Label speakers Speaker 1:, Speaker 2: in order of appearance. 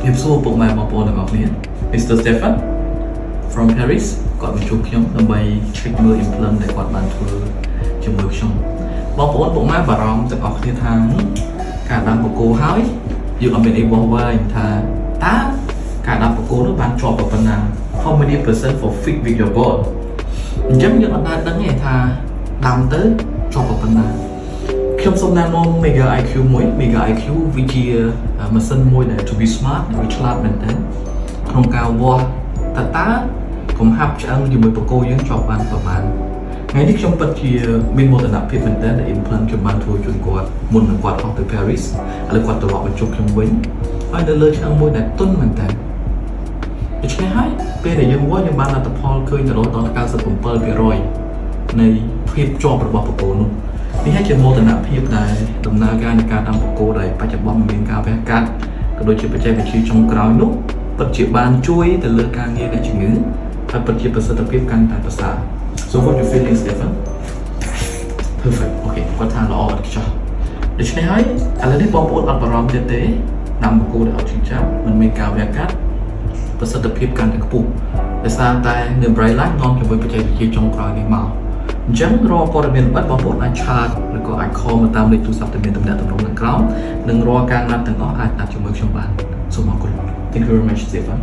Speaker 1: ភាពសួរពុកម៉ែបងប្អូនទាំងអស់គ្នា Mr. Stefan from Paris គាត់មកជួបខ្ញុំដើម្បី check មើល implant ដែលគាត់បានធ្វើជាមួយខ្ញុំបងប្អូនពុកម៉ែបារម្ភទាំងអស់គ្នាថាការដាំបកគោហើយយើងអត់មានអីបោះវាយថាតើការដាំបកគោនោះបានជាប់ប៉ុណ្ណា how many percent for fit with your body អញ្ចឹងយើងអត់ដឹងទេថាដាំទៅជាប់ប៉ុណ្ណាខ្ញុំសូមណែនាំ Mega IQ មួយ Mega IQ វាជាម៉ាស៊ីនមួយដែល to be smart វាឆ្លាតមែនទែនក្នុងការវាស់តើកំហាប់ឆ្អឹងជាមួយបកគោយើងជាប់បានប្រហែលថ្ងៃនេះខ្ញុំពិតជាមានមោទនភាពមែនទែនដែល implant ខ្ញុំបានធ្វើជូនគាត់មុននឹងគាត់អស់ទៅ Paris ឥឡូវគាត់ត្រឡប់មកជួបខ្ញុំវិញហើយនៅលើឆ្អឹងមួយដែលទន់មែនទែនដូច្នេះហើយពេលដែលយើងវាស់យើងបានលទ្ធផលឃើញទៅដល់97% នៃភាពជាប់របស់បកគោនោះនេះហើយជាមោទនភាពដែលដំណើរការនៃការដាំបកគោដែលបច្ចុប្បន្នមានការវះកាត់ក៏ដូចជាបច្ចេកវិទ្យាចុងក្រោយនោះពិតជាបានជួយទៅលើការងារអ្នកជំងឺហើយពិតជាប្រសិទ្ធភាពកាន់តែប្រសើរ So what you feeling Stefan? Perfect. Okay គាត់ថាល្អឥតខ្ចោះដូច្នេះហើយឥឡូវនេះបងប្អូនអត់បារម្ភទៀតទេដាំបកគោដែលអត់ឈឺចាប់មិនមានការវះកាត់ប្រសិទ្ធភាពកាន់តែខ្ពស់ដោយសារតែនៅ Bright Light នាំជាមួយបច្ចេកវិទ្យាចុងក្រោយនេះមកអញ្ចឹងរាល់ព័ត៌មានលម្អិតបងប្អូនអាចឆាតឬក៏អាច call មកតាមលេខទូរស័ព្ទដែលមានទំនាក់ទំនងខាងក្រោមនិងរាល់ការណាត់ទាំងអស់អាចណាត់ជាមួយខ្ញុំបានសូមអរគុណ Thank you very much Stefan